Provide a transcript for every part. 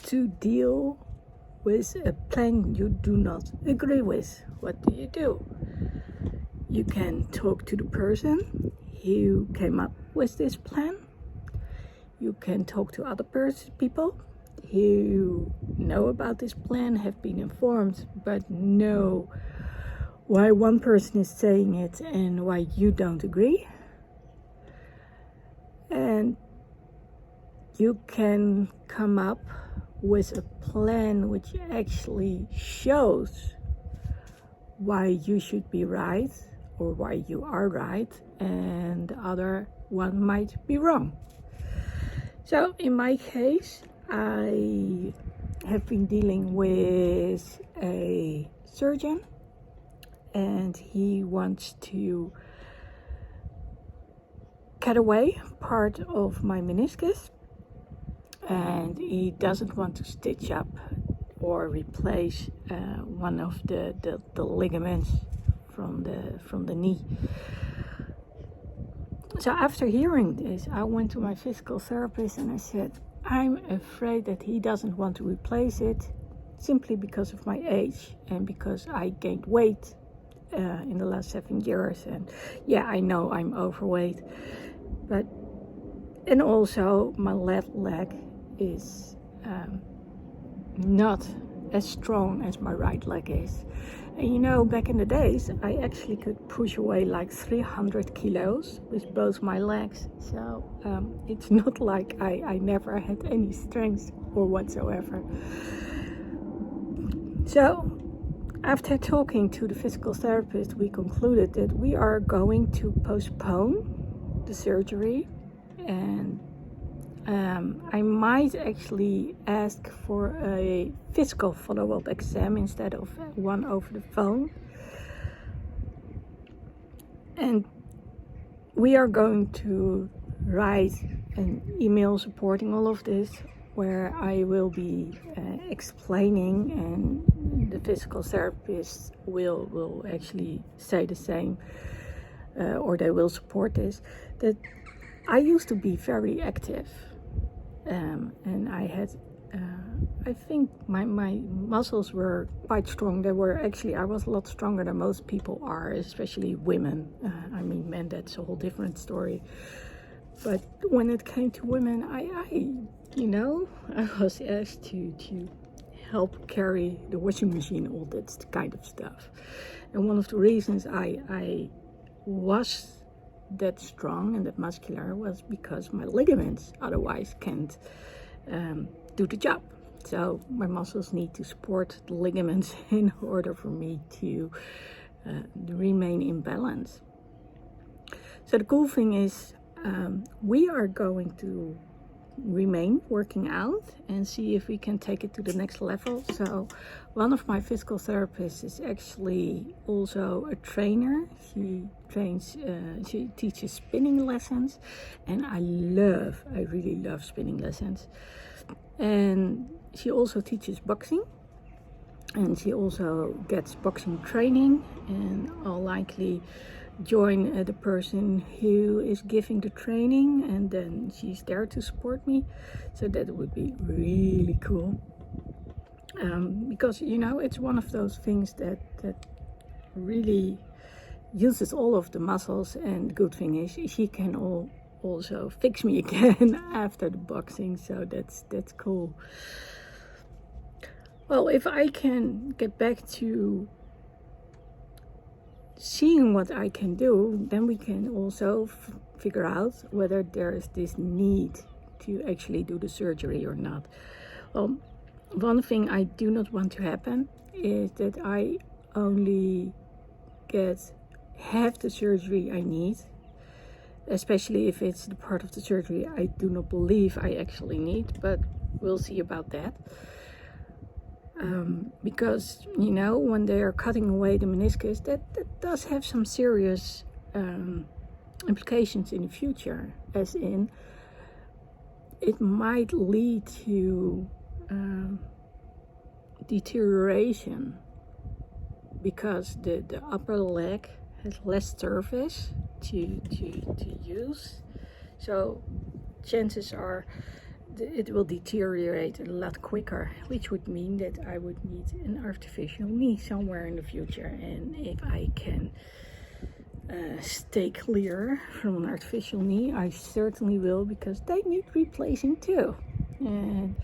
to deal with a plan you do not agree with, what do? You can talk to the person who came up with this plan. You can talk to other people who know about this plan, have been informed, but know why one person is saying it and why you don't agree. And you can come up with a plan which actually shows why you should be right or why you are right and the other one might be wrong. So in my case, I have been dealing with a surgeon and he wants to cut away part of my meniscus, and he doesn't want to stitch up or replace one of the ligaments from the knee. So after hearing this, I went to my physical therapist and I said, I'm afraid that he doesn't want to replace it simply because of my age and because I gained weight in the last 7 years. And yeah, I know I'm overweight, and also my left leg is not as strong as my right leg is. And you know, back in the days, I actually could push away like 300 kilos with both my legs. So it's not like I never had any strength or whatsoever. So after talking to the physical therapist, we concluded that we are going to postpone the surgery, and I might actually ask for a physical follow-up exam instead of one over the phone. And we are going to write an email supporting all of this, where I will be explaining, and the physical therapist will actually say the same, or they will support this, that I used to be very active. And I had, I think my muscles were quite strong. They were actually, I was a lot stronger than most people are, especially women. I mean, men, that's a whole different story. But when it came to women, I was asked to help carry the washing machine, all that kind of stuff. And one of the reasons I was that strong and that muscular was because my ligaments otherwise can't do the job. So my muscles need to support the ligaments in order for me to remain in balance. So the cool thing is we are going to remain working out and see if we can take it to the next level. So one of my physical therapists is actually also a trainer. She teaches spinning lessons, and I really love spinning lessons. And she also teaches boxing, and she also gets boxing training, and I'll likely join the person who is giving the training, and then she's there to support me. So that would be really cool, because it's one of those things that really uses all of the muscles, and the good thing is she can also fix me again after the boxing, so that's cool. Well, if I can get back to seeing what I can do, then we can also figure out whether there is this need to actually do the surgery or not. Well, one thing I do not want to happen is that I only get half the surgery I need, especially if it's the part of the surgery I do not believe I actually need, but we'll see about that. Because when they are cutting away the meniscus, that does have some serious implications in the future, as in it might lead to deterioration, because the upper leg has less surface to use, so chances are it will deteriorate a lot quicker, which would mean that I would need an artificial knee somewhere in the future. And if I can stay clear from an artificial knee, I certainly will, because they need replacing too. And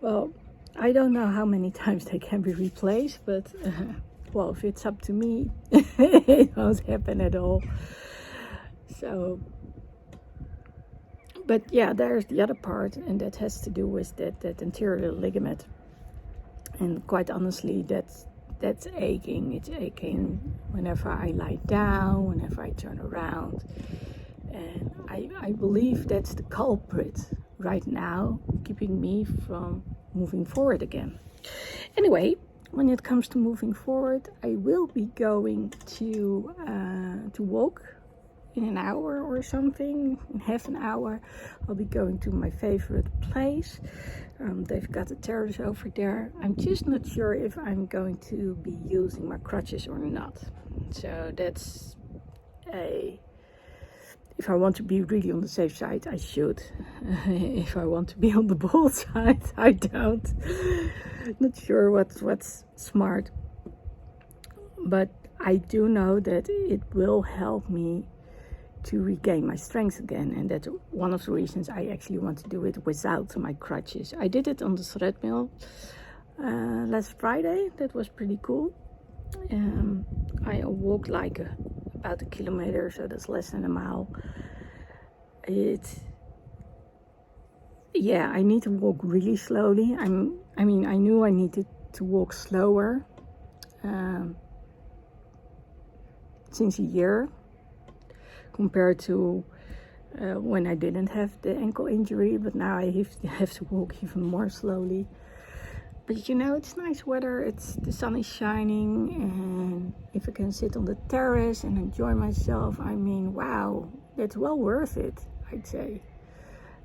well, I don't know how many times they can be replaced, but well, if it's up to me, it won't happen at all. So, but yeah, there's the other part, and that has to do with that anterior ligament. And quite honestly, that's aching. It's aching whenever I lie down, whenever I turn around. And I believe that's the culprit right now, keeping me from moving forward again. Anyway, when it comes to moving forward, I will be going to walk in an hour or something, in half an hour. I'll be going to my favorite place. They've got a terrace over there. I'm just not sure if I'm going to be using my crutches or not. So that's if I want to be really on the safe side, I should. If I want to be on the bold side, I don't. Not sure what's smart. But I do know that it will help me to regain my strength again, and that's one of the reasons I actually want to do it without my crutches. I did it on the treadmill last Friday. That was pretty cool. I walked like about a kilometer, so that's less than a mile. Yeah, I need to walk really slowly. I knew I needed to walk slower since a year, compared to when I didn't have the ankle injury, but now I have to walk even more slowly. But you know, it's nice weather, the sun is shining, and if I can sit on the terrace and enjoy myself, I mean, wow, that's well worth it, I'd say.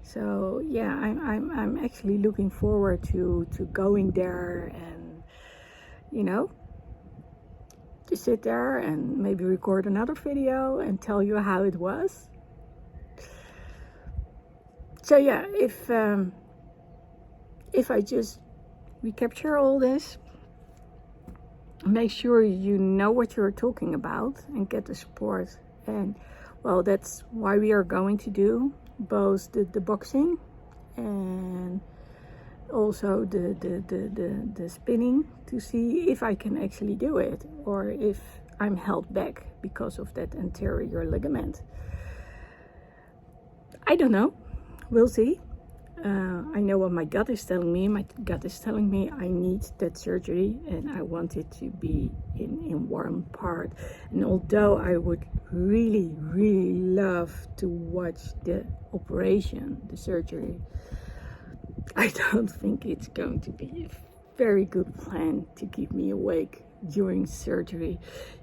So yeah, I'm actually looking forward to going there, and you know, to sit there and maybe record another video and tell you how it was. So yeah, if I just recapture all this, make sure you know what you're talking about and get the support. And well, that's why we are going to do both the boxing and also the spinning, to see if I can actually do it, or if I'm held back because of that anterior ligament. I don't know, we'll see. I know what my gut is telling me. My gut is telling me I need that surgery, and I want it to be in one part. And although I would really love to watch the operation, the surgery, I don't think it's going to be a very good plan to keep me awake during surgery,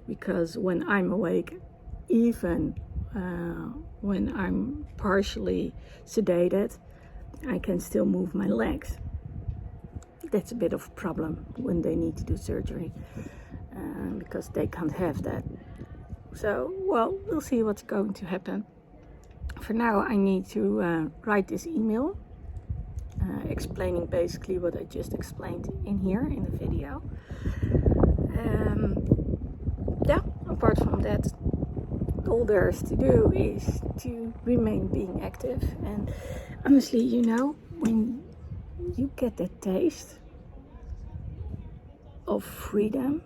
because when I'm awake, even when I'm partially sedated, I can still move my legs. That's a bit of a problem when they need to do surgery, because they can't have that. So, well, we'll see what's going to happen. For now, I need to write this email explaining basically what I just explained in here in the video. Yeah, apart from that, all there is to do is to remain being active. And honestly, you know, when you get that taste of freedom,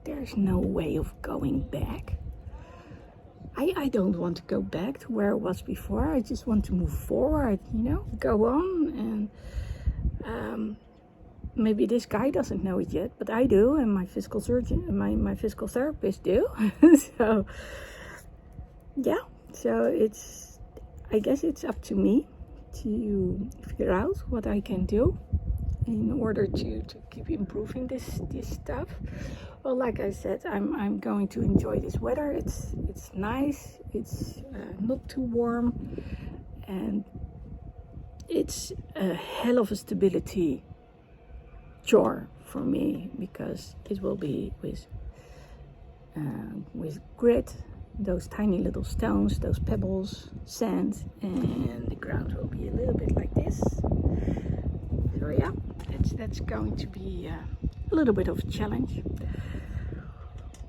there's no way of going back. I don't want to go back to where it was before. I just want to move forward, you know, go on. And maybe this guy doesn't know it yet, but I do, and my physical surgeon, my physical therapist do. So yeah, so I guess it's up to me to figure out what I can do in order to keep improving this stuff. Well, like I said, I'm going to enjoy this weather. It's nice. It's not too warm, and it's a hell of a stability chore for me, because it will be with grit, those tiny little stones, those pebbles, sand, and the ground will be a little bit like this. that's going to be a little bit of a challenge.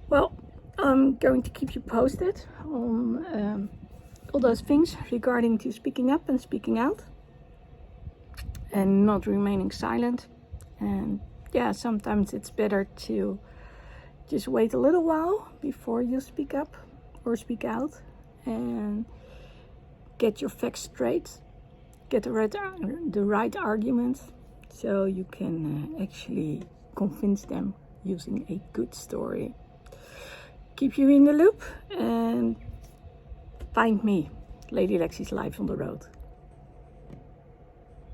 Well, I'm going to keep you posted on all those things regarding to speaking up and speaking out and not remaining silent. And yeah, sometimes it's better to just wait a little while before you speak up or speak out and get your facts straight, get the right arguments, so you can actually convince them using a good story. Keep you in the loop and find me, Lady Lexi's Live on the Road.